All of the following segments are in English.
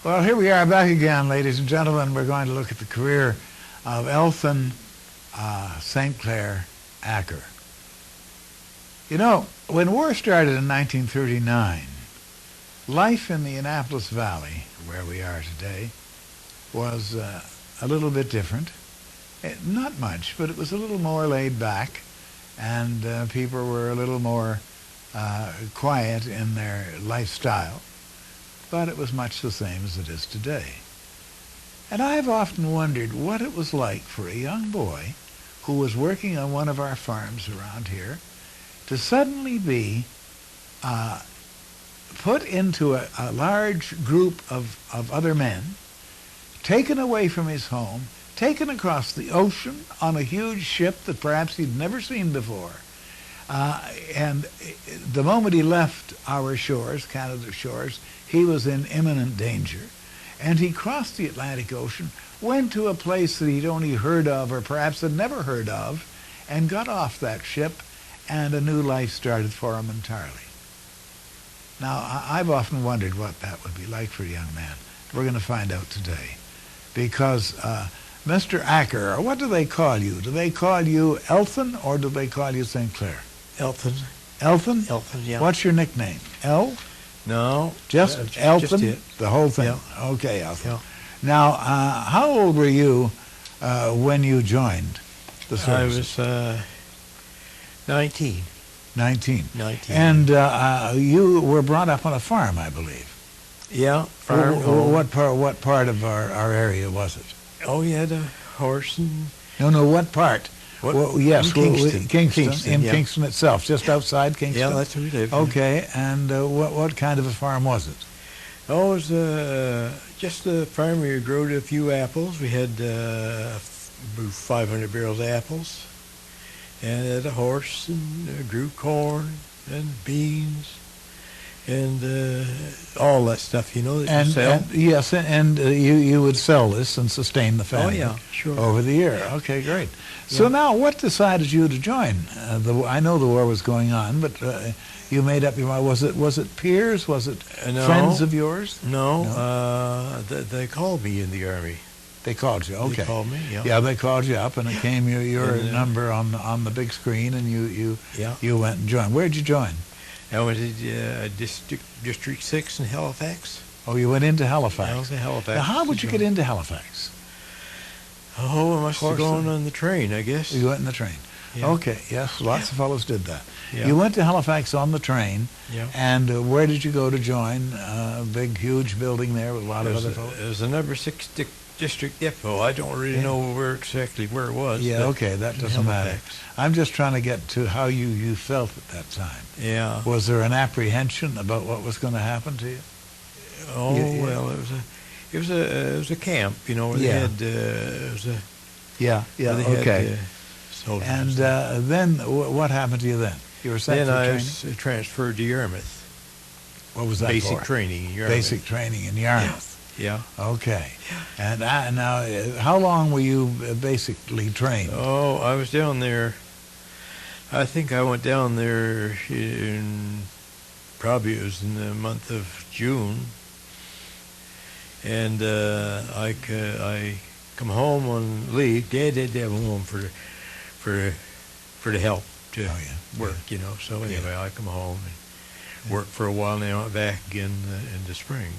Well, here we are back again, ladies and gentlemen. We're going to look at the career of Elthan St. Clair Acker. You know, when war started in 1939, life in the Annapolis Valley, where we are today, was a little bit different. Not much, but it was a little more laid back, and people were a little more quiet in their lifestyle. But it was much the same as it is today. And I've often wondered what it was like for a young boy who was working on one of our farms around here to suddenly be put into a large group of other men, taken away from his home, taken across the ocean on a huge ship that perhaps he'd never seen before. And the moment he left our shores, Canada's shores, he was in imminent danger. And he crossed the Atlantic Ocean, went to a place that he'd only heard of or perhaps had never heard of, and got off that ship, and a new life started for him entirely. Now, I've often wondered what that would be like for a young man. We're going to find out today. Because Mr. Acker, or what do they call you? Do they call you Elthan, or do they call you St. Clair? Elthan. Elthan? Elthan, yeah. What's your nickname? El? No. Just Elthan? Just it. The whole thing? Yeah. Okay, Elthan. Yeah. Now, how old were you when you joined the service? I was 19. 19. 19. And you were brought up on a farm, I believe. Yeah, farm. What part of our area was it? Oh, you had a horse and... No, what part? Well, yes, in Kingston. Kingston, yeah. Kingston itself, just outside Kingston? Yeah, that's where we lived. Okay, and what kind of a farm was it? Oh, it was just a farm where we grew a few apples. We had 500 barrels of apples, and had a horse, and grew corn and beans, and all that stuff, you know, that you sell. Yes, and you would sell this and sustain the family. Oh, yeah, sure. Over the year. Okay, great. So now, what decided you to join? I know the war was going on, but you made up your mind. Was it peers? Was it friends of yours? No. They called me in the Army. They called you. Okay. They called me. Yeah. Yeah, they called you up, and it came your number on the big screen, and you went and joined. Where'd you join? I went to District 6 in Halifax. Oh, you went into Halifax. I was in Halifax. Now, how would you get into Halifax? Oh, I must have gone on the train, I guess. You went in the train. Yeah. Okay, yes, lots of fellows did that. Yeah. You went to Halifax on the train, yeah. And where did you go to join? A big, huge building there with a lot of other folks? It was the number 6 district depot. I don't really know exactly where it was. Yeah, okay, that doesn't matter. I'm just trying to get to how you felt at that time. Yeah. Was there an apprehension about what was going to happen to you? Oh, well, it was a camp, you know, where they had okay. Soldiers. And then what happened to you then? You were sent for training? Then I was transferred to Yarmouth. What was that Basic for? training in Yarmouth. Basic training in Yarmouth. Yeah. Okay. And now, how long were you basically trained? Oh, I was down there. I think I went down there probably it was in the month of June. And I come home on leave. Dad had to have home for the help to work, you know. So anyway, I come home and worked for a while, and then I went back again in the spring.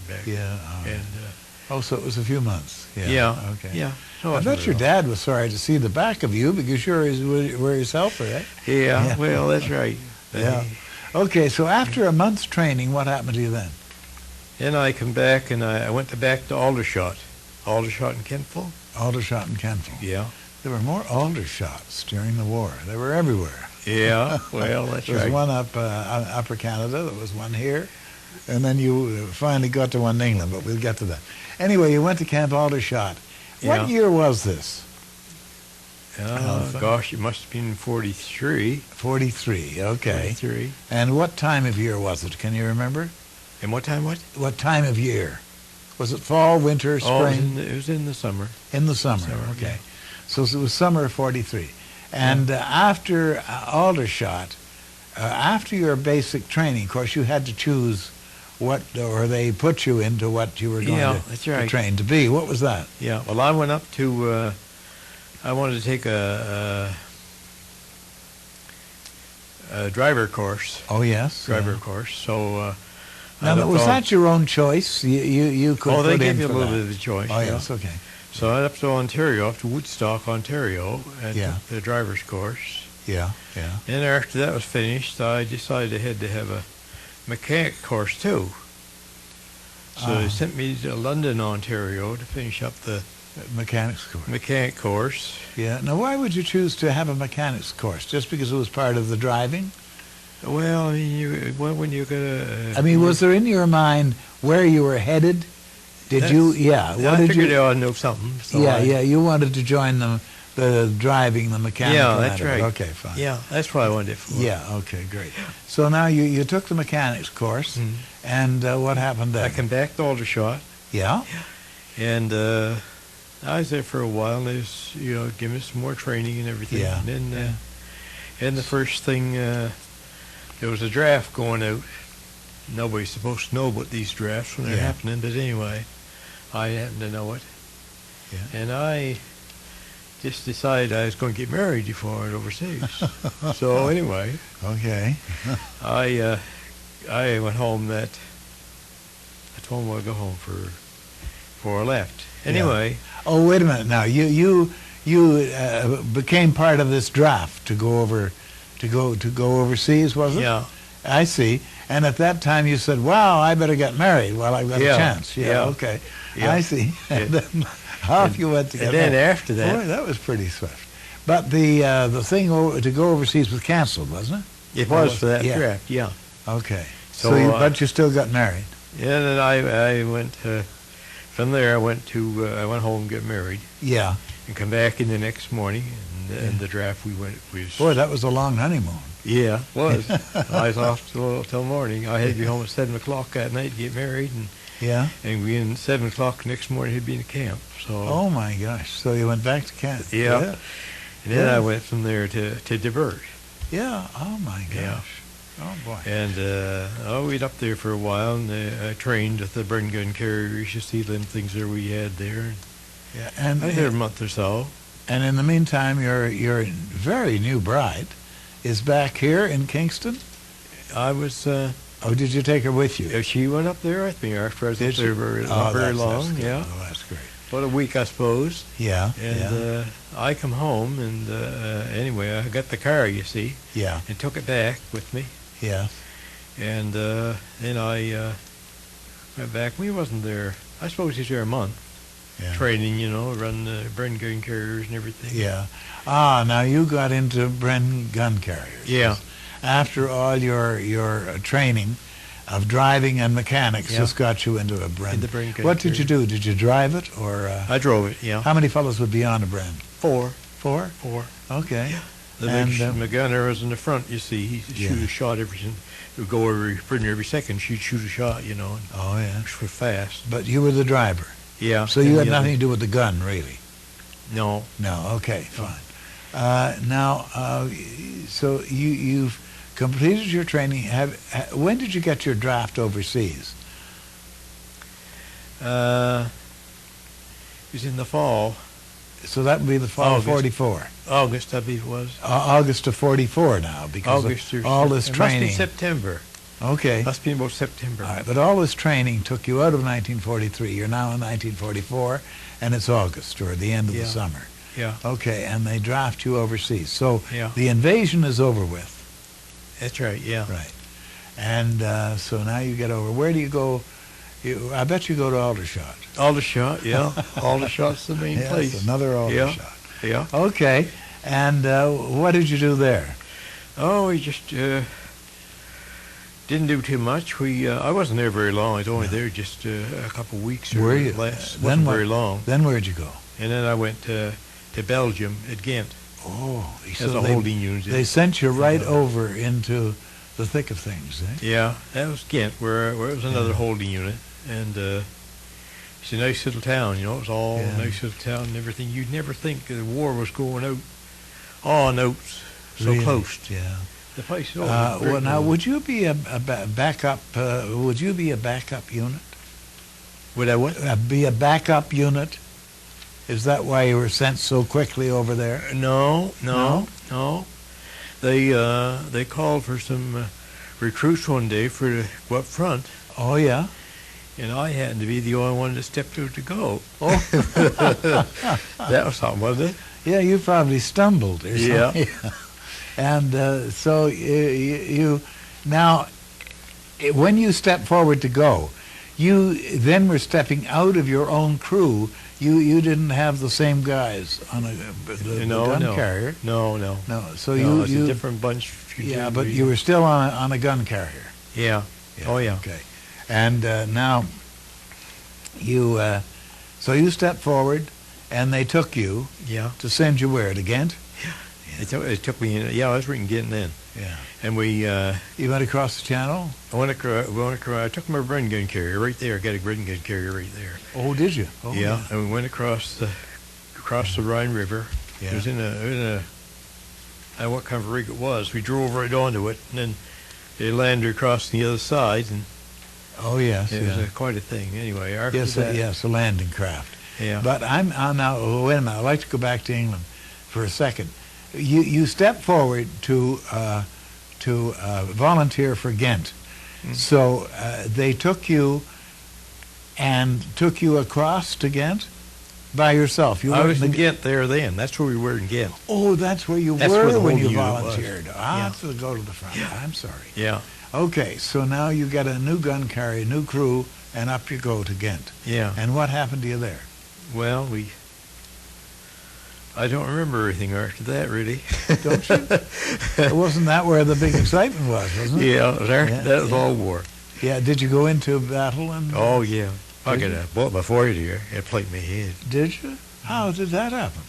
So it was a few months. Yeah. Okay. Yeah. I bet your dad was sorry to see the back of you because you were his helper, right? Yeah. Well, that's right. Yeah. Okay. So after a month's training, what happened to you then? Then I come back, and I went back to Aldershot in Kentville. Aldershot in Kentville. Yeah. There were more Aldershots during the war. They were everywhere. Yeah, well, that's right. There was one up Upper Canada. There was one here. And then you finally got to one in England, but we'll get to that. Anyway, you went to Camp Aldershot. What year was this? Gosh, it must have been 43. 43, okay. 43. And what time of year was it? Can you remember? And what time what? What time of year? Was it fall, winter, spring? Oh, it was in the summer. In the summer, okay. Yeah. So it was summer of 43. And after Aldershot, after your basic training, of course, you had to choose or they put you into what you were going that's to right. train to be. What was that? Yeah. Well, I went up to. I wanted to take a driver course. Oh yes, Driver course. So. Now, was that your own choice? You could. Oh, they put gave in you a for little that. bit of a choice. Oh yeah. yes, okay. So I went up to Ontario, up to Woodstock, Ontario, and Yeah. took the driver's course. Yeah, yeah. And after that was finished, I decided I had to have a mechanic course too. So they sent me to London, Ontario to finish up the Mechanics course. mechanic course. Yeah. Now, why would you choose to have a mechanics course? Just because it was part of the driving? Well, I mean, when you got I mean, was there in your mind where you were headed? Did you? Yeah. What I did figured you? I ought to know something. So Yeah. You wanted to join the driving, the mechanical. Yeah, that's end of it. right. Okay, fine. Yeah, that's what I wanted it for. Yeah. Okay, great. So now you took the mechanics course, Mhm. and what happened then? I came back to Aldershot, Yeah. and I was there for a while. And they was, giving us some more training and everything. Yeah. And then, and the first thing, there was a draft going out. Nobody's supposed to know about these drafts when they're Yeah. happening, but anyway, I happened to know it. Yeah. And I just decided I was going to get married before I went overseas. So anyway, Okay. I went home I told them I'd go home before I left. Anyway, Oh, wait a minute. Now you became part of this draft to go overseas, was it? yeah. I see. And at that time you said, "Wow, I better get married while I've got a Yeah. chance." Yeah. Okay. Yeah. I see. And then off you went to get And then married. after that, Boy, that was pretty swift. But the thing to go overseas was canceled, wasn't it was for that Yeah. draft, yeah. it? Okay. So, But you still got married. Yeah, and then I went from there. I went home and get married, Yeah. and come back in the next morning, and the draft was. Boy, that was a long honeymoon. Yeah, it was. I was off till morning. I had to be home at 7:00 that night to get married, Yeah. and we in 7:00 next morning had been in camp. So Oh my gosh! So you went back to Canada? Yeah. and then Yeah. I went from there to divert. Yeah. Oh my gosh! Yeah. Oh boy! And I waited up there for a while, and I trained at the burn gun carriers. You see them things there we had there. Yeah. And I had a month or so. and in the meantime, your very new bride is back here in Kingston. I was. Oh, did you take her with you? She went up there with me after I was up Did she? there not very long. That's good. Yeah, Oh, that's great. about a week, I suppose. Yeah. And I come home, and anyway, I got the car, you see, Yeah. and took it back with me. Yeah. And then I went back. We wasn't there. I suppose he's there a month, Yeah. training, run the burn gun carriers and everything. Yeah. Ah, now you got into Bren gun carriers. Yeah. After all your training of driving and mechanics Yeah. just got you into a Bren. Into Bren gun What did you carrier. do? Did you drive it or? I drove it, yeah. How many fellows would be on a Bren? Four. Four. Yeah. Okay. The And, big gunner was in the front, you see. He'd shoot Yeah. a shot every pretty near every second. She'd shoot a shot, and Oh yeah. which was fast. But you were the driver, Yeah. so you and had the other- nothing to do with the gun, really. No. No. Okay. Fine. Now, so you've completed your training. When did you get your draft overseas? It was in the fall. So that would be the fall of August. '44. August, I believe it was. August of '44 now, because August of or all this It training. must be September. Okay. Must be about September. All right, but all this training took you out of 1943. You're now in 1944, and it's August, or the end of the Yeah. summer. Yeah. Okay, and they draft you overseas. So Yeah. the invasion is over with. That's right, yeah. Right. And so now you get over. Where do you go? I bet you go to Aldershot. Aldershot, yeah. Aldershot's the main Yes, place. another Aldershot. Yeah. Okay. And what did you do there? Oh, we just didn't do too much. I wasn't there very long. I was only there just a couple of weeks or Were you? less. Then Wasn't what- very long. Then where'd you go? And then I went to Belgium at Ghent Oh, as a holding unit. They sent you right over into the thick of things, eh? Yeah, that was Ghent, where it was another Yeah. holding unit, and it's a nice little town. It was all Yeah. nice little town and everything. You'd never think the war was going out so Really? close. Yeah. The place. Well, now, would you be a backup? Would you be a backup unit? Would I what? Be a backup unit? Is that why you were sent so quickly over there? No. They called for some recruits one day for to go up front, Oh, yeah. and I happened to be the only one that stepped out to go. Oh, That was something, wasn't it? yeah. You probably stumbled or Yeah. something. And so you now, when you stepped forward to go, you then were stepping out of your own crew. You didn't have the same guys on the gun carrier. No. So No, it's you a different bunch. yeah, but you were still on a gun carrier. Yeah. Oh, yeah. Okay. And now so you stepped forward, and they took you Yeah. to send you where? To Ghent? It took me. I was reading getting in, Yeah. and we. You went across the channel? I went across. I took my Bren gun carrier right there. I got a Bren gun carrier right there. Oh, did you? Oh, Yeah, and we went across the Rhine River. Yeah. It was in a I don't know what kind of rig it was. We drove right onto it, and then it landed across the other side, and Oh, yes. it yeah. was quite a thing. Anyway, after Yes, that, yes, a landing craft. yeah, But I'm now. Wait a minute. I'd like to go back to England for a second. You stepped forward to volunteer for Ghent. Mm. So they took you across to Ghent by yourself. You I weren't was in in the- Ghent there then. That's where we were in Ghent. Oh, that's where you That's where were the when whole you unit was. volunteered. Yeah. To go to the front. Yeah. I'm sorry. Yeah, Okay, so now you got a new gun carrier, new crew, and up you go to Ghent. yeah. And what happened to you there? Well, I don't remember everything after that, really. Don't you? Wasn't that where the big excitement was, wasn't it? Yeah, there. Yeah, That was yeah. all war. Yeah, did you go into battle and... Oh yeah, I Did got you? a bullet before you here. It played my head. Did you? How did that happen?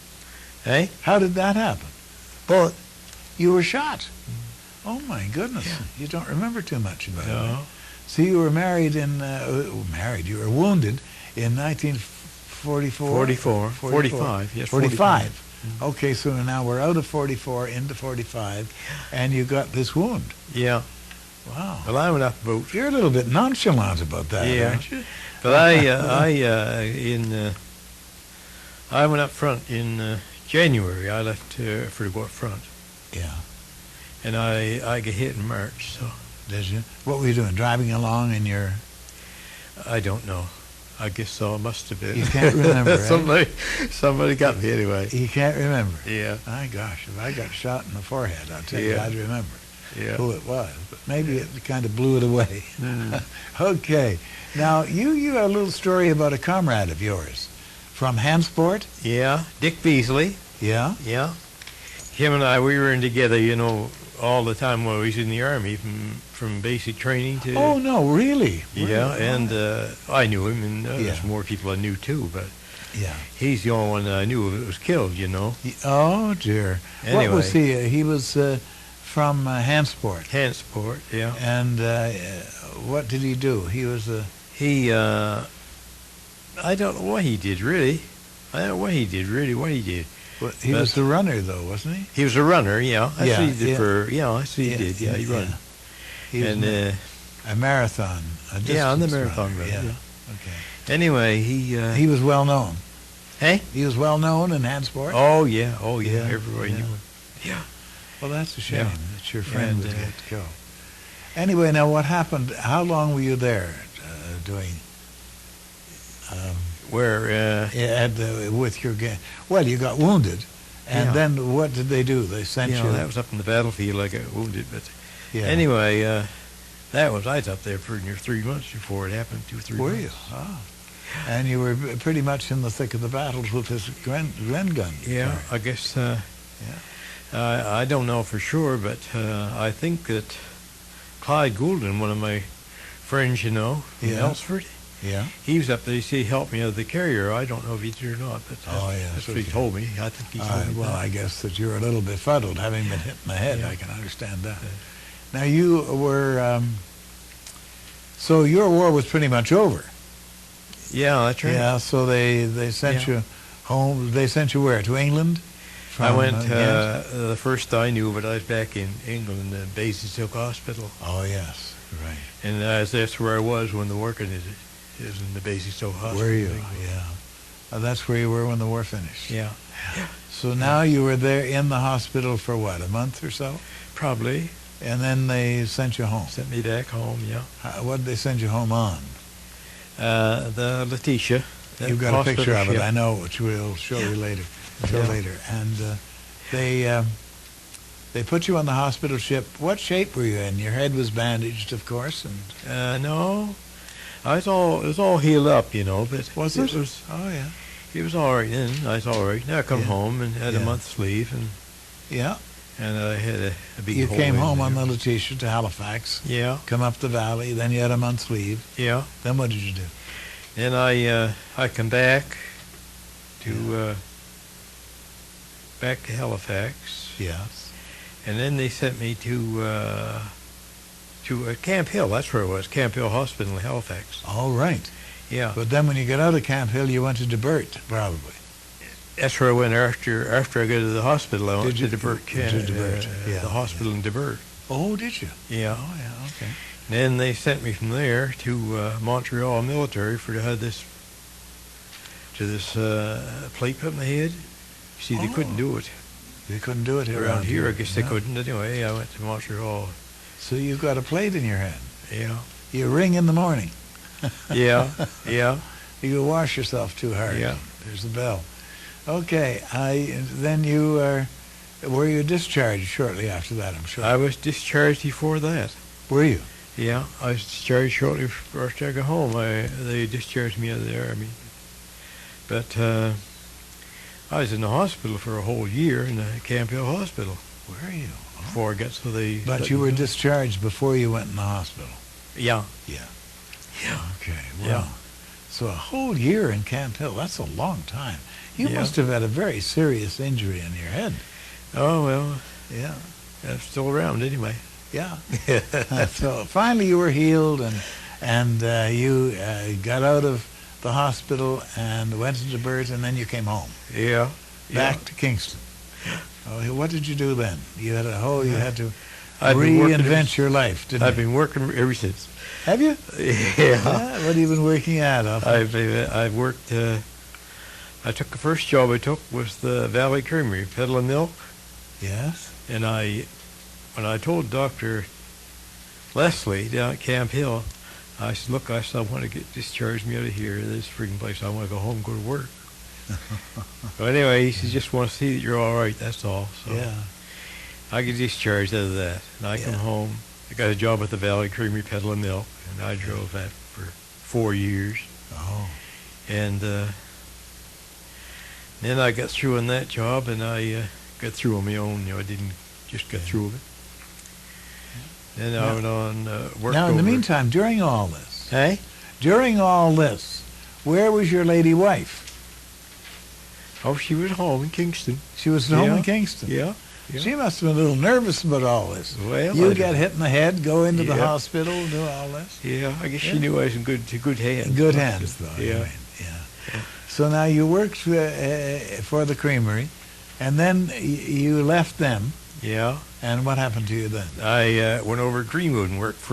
Hey, How did that happen? bullet. You were shot. Oh, my goodness. Yeah. You don't remember too much about it. No. So you were married you were wounded in 1944? 45. Yes, 45. Okay, so now we're out of 44 into 45, and you got this wound. Yeah. Wow. Well, I went up the boat. You're a little bit nonchalant about that, Yeah. aren't you? But I went up front in January. I left for to go up front, Yeah. and I got hit in March. So Did you? What were you doing? Driving along in your... I don't know. I guess so. It must have been. You can't remember, eh? Somebody got me anyway. You can't remember. Yeah. My gosh, if I got shot in the forehead, I'll tell you, Yeah. I'd remember Yeah. who it was. But maybe it kind of blew it away. Mm. Okay. Now, you have a little story about a comrade of yours from Hansport. Yeah. Dick Beasley. Yeah? Yeah. Him and I, we were in together, all the time while we was in the Army, from basic training to... Oh, no, really? Yeah, Really? and I knew him, and Yeah. there's more people I knew too, but Yeah. he's the only one that I knew that was killed, Oh, dear. Anyway. What was he? He was from Hansport. Hansport, yeah. And what did he do? He was a... He, I don't know what he did, really. I don't know what he did. He was the runner, though, wasn't he? He was a runner, yeah. That's Yeah, what he did yeah. I see he did, yeah, he run. He was And, a marathon. yeah, on the distance marathon runner, run, yeah. Okay. anyway, He was well known. hey? He was well known in Hansport. Oh, yeah, Yeah, everybody yeah. knew him. Yeah. Well, that's a shame Yeah. that your friend And, would get killed. Anyway, now what happened? How long were you there doing? Where, With your gang? Well, you got wounded, and Yeah. then what did they do? They sent you. that was up in the battlefield. I got wounded, but yeah. anyway, I was up there for near 3 months before it happened. 2 or 3 Were months. you? Ah. And you were pretty much in the thick of the battles with this Gren gun. Yeah, Sorry. I guess. I don't know for sure, but I think that Clyde Goulden, one of my friends, from Yeah. Ellsford, Yeah. he was up there. He helped me out of the carrier. I don't know if he did or not, but Oh, yeah, that's what okay. he told me. I think he told me Well, that. I guess that you're a little befuddled, having been hit in the head. Yeah. I can understand that. Now, you were... so your war was pretty much over. Yeah, that's right. Yeah, so they sent Yeah. you home. They sent you where? To England from I went, Ghent? the first I knew of it, I was back in England, Basingstoke Hospital. Oh, yes, right. And that's where I was when the war ended. It was in the Basingstoke Hospital. Were you? in England. Yeah. That's where you were when the war finished. Yeah. So now you were there in the hospital for what, a month or so? Probably. And then they sent you home. Sent me back home, yeah. What did they send you home on? The Letitia. You've got a picture of it, ship. I know, which we'll show you later. And they put you on the hospital ship. What shape were you in? Your head was bandaged, of course, and No, it was all healed up, you know. But was it? it? Was, Oh yeah. it was all right then. I was all right. Now I come Yeah. home and had a Yeah. month's leave, Yeah. and I had a big. You hole came in home on there. the Letitia to Halifax. Yeah, Come up the valley. Then you had a month's leave. yeah. Then what did you do? Then I come back to Halifax, Yes. and then they sent me to Camp Hill. That's where it was, Camp Hill Hospital in Halifax. All right. Yeah, But then when you got out of Camp Hill, you went to Debert, probably. that's where I went after I got to the hospital. I went Did you? to Debert, To Debert, yeah, the hospital in Debert. Oh, did you? Yeah. Oh, yeah. Okay. Then they sent me from there to Montreal military to have this plate put in my head. See, they couldn't do it You couldn't do it around here. I guess they no? couldn't anyway. I went to Montreal. So you've got a plate in your head. Yeah, You ring in the morning. yeah, yeah, You go wash yourself too hard. Yeah. There's the bell. Okay. Then you were you discharged shortly after that? I'm sure. I was discharged before that. Were you? Yeah, I was discharged shortly after I got home. They discharged me out of the army. But I was in the hospital for a whole year in the Camp Hill Hospital Were you? before I got so they. But let you me were go. discharged before you went in the hospital. Yeah. Yeah. Yeah. Okay. Well, Yeah. So a whole year in Camp Hill. That's a long time. You Yeah. must have had a very serious injury in your head. Oh well, Yeah. I'm still around anyway. Yeah. So finally you were healed and you got out of the hospital and went to Debert and then you came home. Yeah. Back to Kingston. Oh, what did you do then? You had you had to I've been working reinvent your life, didn't I've you? been working ever since. Have you? Yeah. What have you been working at? I've worked. I took the first job I took was the Valley Creamery, peddling milk, Yes. and when I told Dr. Leslie down at Camp Hill, I said, "Look, I want to get discharged me out of here, this freaking place. I want to go home, and go to work." But anyway, he said, "Just want to see that you're all right. That's all." So Yeah. I get discharged out of that, and I come Yeah. home. I got a job at the Valley Creamery peddling milk, and I drove that for 4 years. Oh. And then I got through on that job, and I got through on my own. I didn't just get through with it. Then I went on work. Now, in the over- meantime, during all this, Hey? during all this, where was your lady wife? Oh, she was home in Kingston. She was at home Yeah. in Kingston. Yeah. Yeah. She must have been a little nervous about all this. Well, You I get don't- hit in the head, go into the Yeah. hospital, do all this. Yeah, I guess Yeah. she knew I was in good hands. In good hands, though. Yeah. I mean, yeah. So now you worked for the creamery, and then you left them. Yeah. And what happened to you then? I went over to Greenwood and worked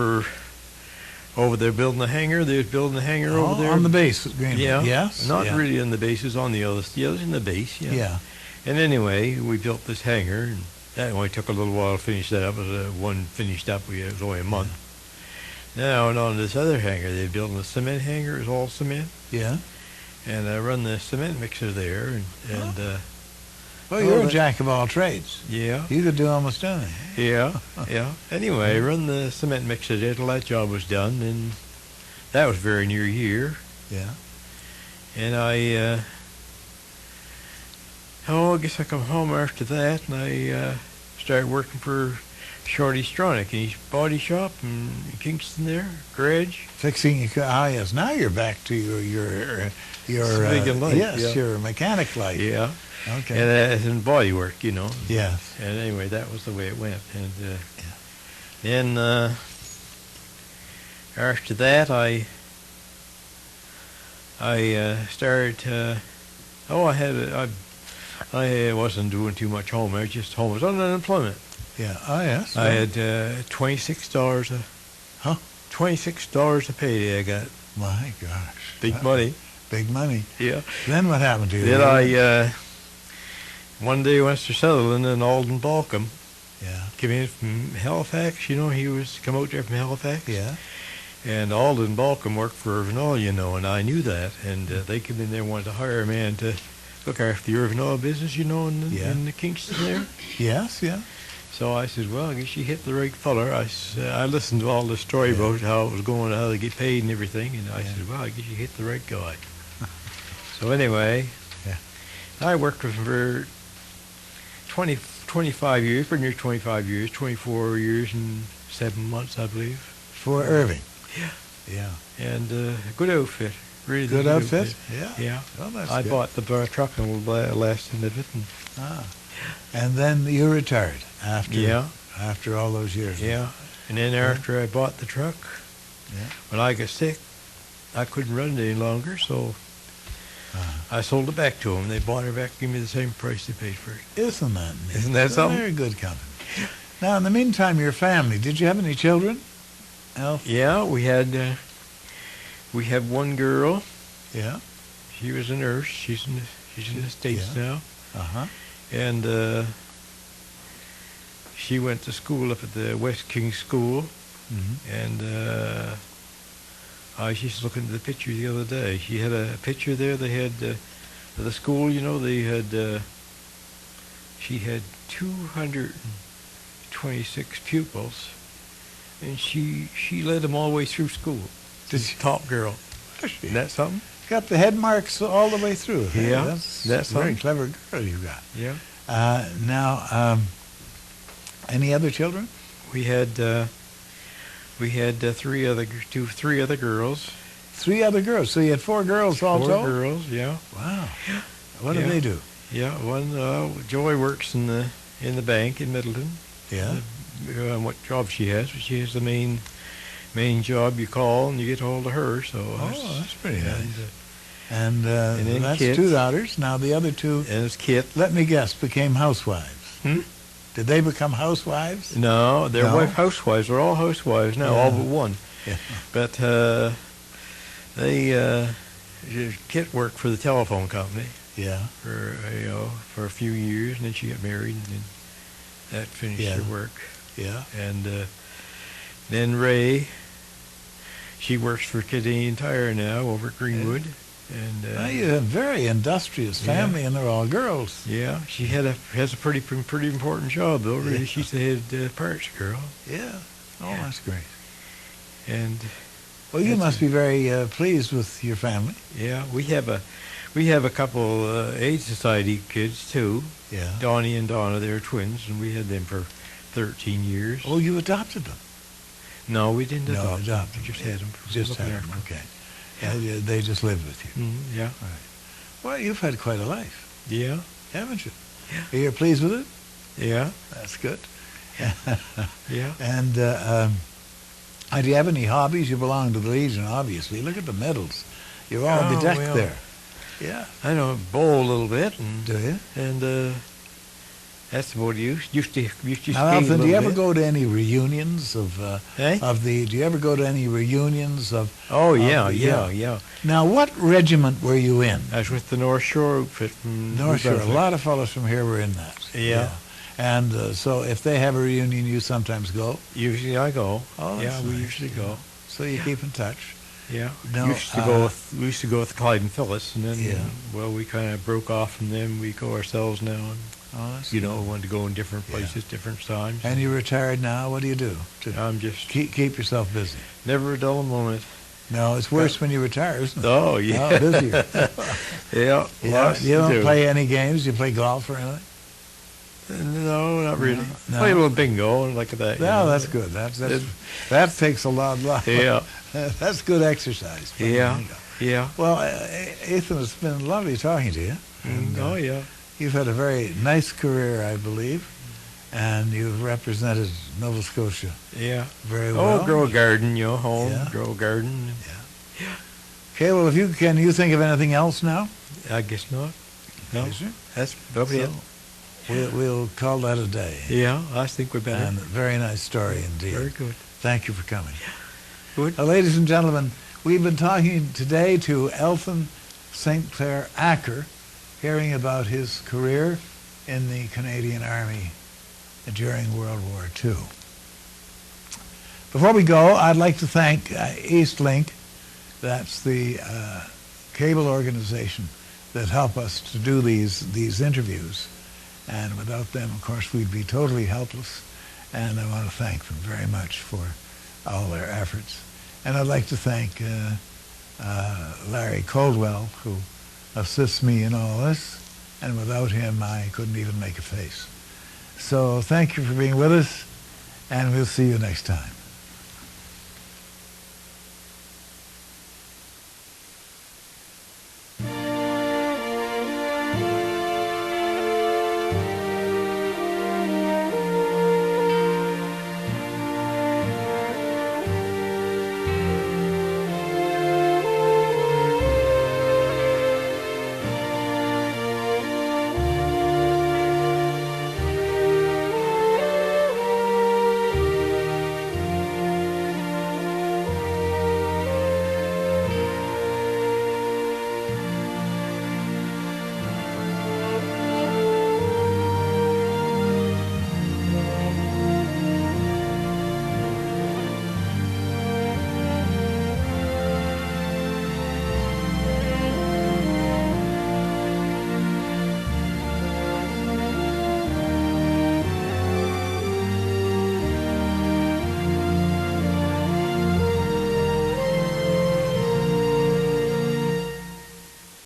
over there building the hangar. They was building the hangar over there. On the base at Greenwood. Yeah. Yes. Not yeah. really on the base. It's on the other. Yeah, it was in the base. Yeah. Yeah. And anyway, we built this hangar, and that only took a little while to finish that up. It was one finished up. It was only a month. Now, and on this other hangar, they're building a cement hangar. It's all cement. Yeah. And I run the cement mixer there, and Well, you're a that- jack of all trades. yeah, You could do almost anything. yeah, yeah. Anyway, I run the cement mixer there till that job was done, and that was very near here. Yeah. And I guess I come home after that, and I started working for Shorty Stronach in his body shop in Kingston there, garage. Fixing your car. Ah, yes. Now you're back to your Civilian life, yes, yeah. your mechanic life. Yeah. Okay. And in body work, Yes. And anyway, that was the way it went. And then after that, I started. I I wasn't doing too much home. I was just home. I was on unemployment. Yeah. Oh, yes. I had $26 $26 a payday I got. My gosh. Big money. Big money. Yeah. Then what happened to you? Then I, one day went to Sutherland and Alden Balcom Yeah. came in from Halifax. You know, he was come out there from Halifax. Yeah. And Alden Balcom worked for Irvin Oil, you know, and I knew that. And they came in there and wanted to hire a man to look after the Irvin Oil business, you know, in the Kingston there. Yes, yeah. So I said, well, I guess you hit the right feller. I listened to all the story about how it was going, how they get paid and everything, and I said, well, I guess you hit the right guy. So anyway, I worked with him for 25 years, pretty near 25 years, 24 years and 7 months, I believe. For Irving. Yeah. Yeah. And a good outfit. Really Good outfit? Yeah. Yeah. Oh, that's I good. bought the truck and last end of it. And then you retired Yeah. after all those years. Yeah. And then after I bought the truck, when I got sick, I couldn't run it any longer, so I sold it back to them. They bought it back, gave me the same price they paid for it. Isn't that neat? Isn't that something? Very good company. Now, in the meantime, your family, did you have any children, Elf? Yeah, we had one girl. Yeah. She was a nurse. She's in the States now. Uh-huh. And she went to school up at the West King School. Mm-hmm. And I was just looking at the picture the other day. She had a picture there. They had the school, you know, they had she had 226 pupils, and she led them all the way through school. She's top girl. Isn't that something? Got the head marks all the way through. Hey, Yeah, that's that's a very something. clever girl you got. Yeah. Now, any other children? We had three other girls. 3 other girls. So you had 4 girls all 4 told? girls, yeah. Wow. What do Yeah. they do? Yeah, one Joy works in the bank in Middleton. Yeah. What job she has? She has the main job. You call and you get hold of her. So That's pretty nice. And And then that's kids. 2 daughters. Now the other 2, and it's Kit. let me guess, became housewives. Hmm? Did they become housewives? No, they're No? housewives. They're all housewives now, all but one. Yeah. But Kit worked for the telephone company Yeah. for a few years, and then she got married, and then that finished her work. Yeah. And then Ray, she works for Canadian Tire now over at Greenwood. And Well, you have a very industrious family, and they're all girls. yeah, she has a pretty important job though. Really, Yeah. she's the head parts girl. Yeah. Oh, that's great. And Well, you must be very pleased with your family. yeah, we have a couple Aid Society kids too. Yeah. Donnie and Donna, they're twins, and we had them for 13 years. Oh, you adopted them. No, we didn't No, adopt them. adopted We just them. had them. Just had them. Okay. Yeah, they just lived with you. Yeah. Well, you've had quite a life, Yeah. haven't you? Yeah. You're pleased with it? Yeah. That's good. Yeah. And do you have any hobbies? You belong to the Legion, obviously. Look at the medals. You're all bedecked well, there. Yeah. I know bowl a little bit, and Do you? that's what used to skate Now, a Elthan, do little you ever bit. go to any reunions of Eh? do you ever go to any reunions of? Oh of yeah, the- yeah. Now, what regiment were you in? I was with the North Shore outfit from North Shore. A Brunswick. lot of fellows from here were in that. Yeah. And so if they have a reunion, you sometimes go. Usually I go. Oh, that's yeah, we nice. usually go. So you keep in touch. Yeah. No, we used to go with Clyde and Phyllis, and then we kind of broke off from them. We go ourselves now, and Oh, that's wanted to go in different places, different times. And you're retired now. What do you do to I'm just keep yourself busy? never a dull moment. No, it's worse when you retire, isn't it? Oh yeah, Oh, busier. yeah. lots You to don't do. play any games. You play golf or anything? No, not really. No. Play a little bingo and like that. No, that's good. That takes a lot. Yeah. That's good exercise. playing Yeah. bingo. Yeah. Well, Ethan, it's been lovely talking to you. And, Oh yeah. You've had a very nice career, I believe, and you've represented Nova Scotia Yeah. very well. Oh, grow a garden, home, Yeah. grow a garden. Okay, well, can you think of anything else now? I guess not. No, Is there? that's probably it. We'll call that a day. Yeah, I think we're better. And a very nice story indeed. Very good. Thank you for coming. Good. Ladies and gentlemen, we've been talking today to Elthan Acker, hearing about his career in the Canadian Army during World War II. Before we go, I'd like to thank Eastlink. That's the cable organization that help us to do these interviews. And without them, of course, we'd be totally helpless. And I want to thank them very much for all their efforts. And I'd like to thank Larry Coldwell, who assists me in all this. And without him, I couldn't even make a face. So thank you for being with us, and we'll see you next time.